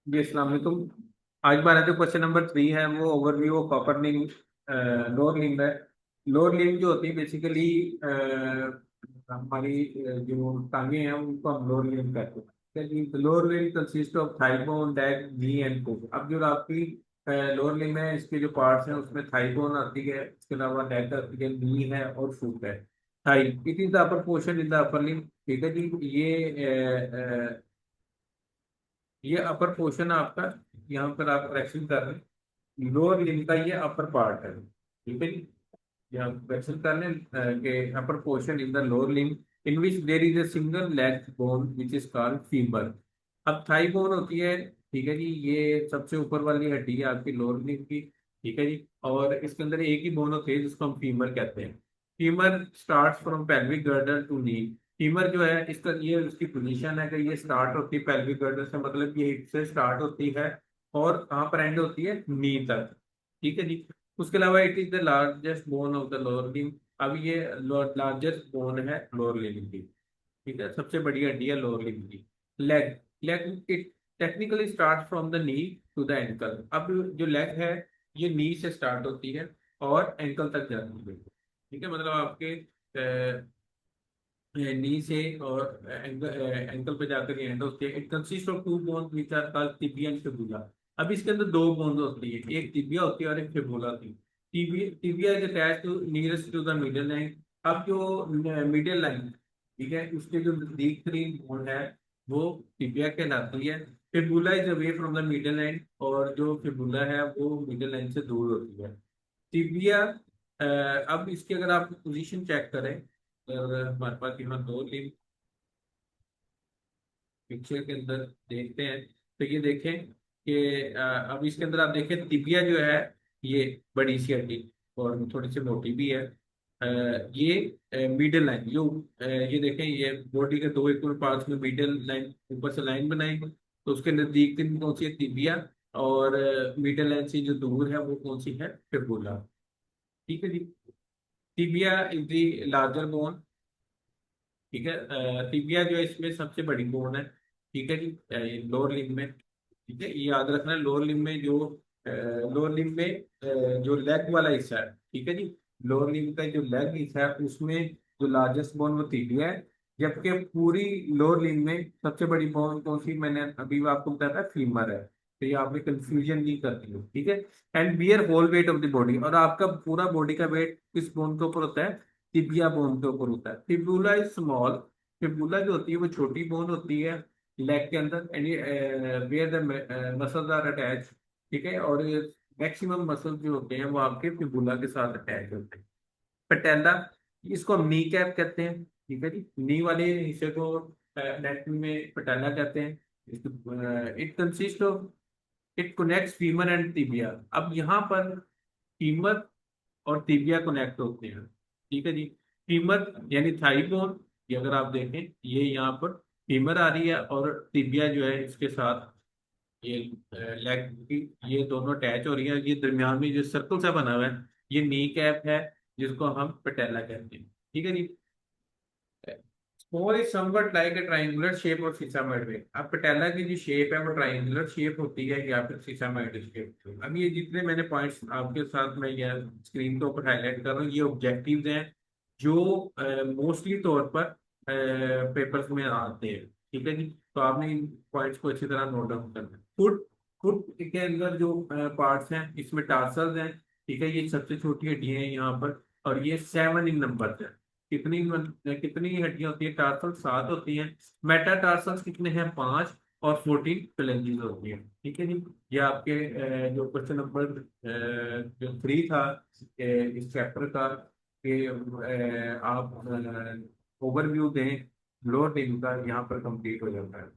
जी अस्सलाम वालेकुम। आज हमारा जो क्वेश्चन नंबर 3 है वो overview of upper limb, lower limb है। लोअर लिम्ब जो होती है बेसिकली हमारी जो टांगे हैं उनको हम लोअर लिम्ब कहते हैं। Lower limb consist of thigh bone, deck, knee and foot. अब जो आपकी लोअर लिम्ब है इसके जो पार्ट्स हैं उसमें थाई बोन आती है, इसके अलावा डेक आती है, नी है और फुट है। Thigh it is the upper portion in the upper limb. ठीक है जी। ये अपर पोर्शन आपका, यहाँ पर आप करेक्शन कर रहे हैं, लोअर लिम्ब का ये अपर पार्ट है। ठीक है जी। यहाँ करेक्शन कर लें कि upper portion in the lower limb in which there is a single leg bone which is called femur. अब थाई बोन होती है। ठीक है जी। ये सबसे ऊपर वाली हड्डी है आपकी लोअर लिम्ब की। ठीक है जी। और इसके अंदर एक ही बोन होती है जिसको हम फीमर कहते हैं। Femur start from pelvic girder to knee. Femur जो है इसका ये उसकी पोजीशन है कि ये स्टार्ट होती है पेल्विक गर्डर से, मतलब ये हिप से स्टार्ट होती है और कहाँ पर एंड होती है, नी तक। ठीक है जी। उसके अलावा it is the largest bone of the lower limb. अब ये लार्जेस्ट बोन है लोअर लिम्ब की। ठीक है, सबसे बड़ी हड्डी है लोअर लिम्ब की। Leg leg it technically start from the knee to the ankle. अब जो लेग है ये नी से स्टार्ट होती है और एंकल तक जाती है। ठीक है, मतलब आपके नी से और एंकल पे जाकर ये एंड होती है। It consist of two bones which are called tibia and fibula. अब इसके अंदर दो बोन्स होती है, एक टिबिया होती है और एक फिबुला होती है। Tibia is attached to nearest to the middle line. अब जो मिडिल लाइन, ठीक है, उसके जो नजदीक तरीन बोन है वो टिबिया कहलाती है। Fibula is away from the middle line, और जो फिबुला है वो मिडिल लाइन से दूर होती है। टिबिया, अब इसकी अगर आप पोजीशन चेक करें, और हमारे पास यहाँ दो लिंक पिक्चर के अंदर देखते हैं, तो ये देखें कि अब इसके अंदर आप देखें तिबिया जो है ये बड़ी सी हड्डी और थोड़ी सी मोटी भी है। ये मिडिल लाइन जो ये देखें, ये बॉडी के दो इक्वल पार्ट्स में मिडिल लाइन ऊपर से लाइन बनाई, तो उसके नजदीक दिन कौन सी है, तिबिया। और मिडिल लाइन से जो दूर है वो कौन सी है, फिबुला। ठीक है जी। Tibia is the larger bone. ठीक है। टिबिया जो है इसमें सबसे बड़ी बोन है। ठीक है जी, लोअर लिम्ब में। ठीक है, ये याद रखना है, लोअर लिम्ब में जो लेग वाला हिस्सा है, ठीक है जी, लोअर लिम्ब का जो लेग हिस्सा है उसमें जो लार्जेस्ट बोन वो टिबिया है। जबकि पूरी लोअर लिम्ब में सबसे बड़ी बोन कौन सी, मैंने अभी आपको बताया था, फीमर है। तो ये आपने कंफ्यूजन नहीं करनी है। ठीक है। And bear whole weight of the body, और आपका पूरा बॉडी का वेट किस बोन के ऊपर होता है, टिबिया बोन के ऊपर होता है। Fibula is small. फिबुला जो होती है वो छोटी बोन होती है लेग के अंदर, and where the muscles are attach. ठीक है, और मैक्सिमम मसल जो होते हैं वो आपके फिबुला के साथ अटैच होते हैं। पटेला, इसको हम नी कैप कहते हैं। ठीक है जी, नी वाले हिस्से को एनाटॉमी में पटेला कहते हैं। It consist of, it connects femur and tibia. अब यहाँ पर फीमर और टिबिया कनेक्ट होते हैं। ठीक है जी। फीमर यानी थाई बोन, ये अगर आप देखें ये यहाँ पर फीमर आ रही है, और टिबिया जो है इसके साथ ये लेग की, ये दोनों अटैच हो रही है। ये दरमियान में जो सर्कल सा बना हुआ है ये नी कैप है, जिसको हम पटेला कहते हैं। ठीक है जी। Spore is somewhat like a triangular shape और सीसामोइड में। अब पटेला की जो शेप है वो ट्रायंगुलर शेप होती है या फिर सीसामोइड शेप। अब ये जितने मैंने पॉइंट्स आपके साथ मैं ये स्क्रीन के ऊपर हाईलाइट कर रहा हूँ ये ऑब्जेक्टिव्स हैं जो मोस्टली तौर पर पेपर्स में आते हैं। ठीक है जी। तो आपने इन पॉइंट्स को अच्छी तरह नोट डाउन करना है। फुट, फुट के अंदर जो पार्ट्स हैं इसमें टार्सल्स हैं। ठीक है, ये सबसे छोटी हड्डियां हैं यहाँ पर, और ये 7 इन नंबर है। कितनी हड्डियां होती है, टार्सल 7 होती हैं। मेटा टार्सल्स कितने हैं, 5। और 14 फ्लेंजेस होती हैं। ठीक है जी। ये आपके जो क्वेश्चन नंबर जो 3 था इस चैप्टर का, कि आप ओवरव्यू दें लोअर लिम्ब का, यहाँ पर कंप्लीट हो जाता है।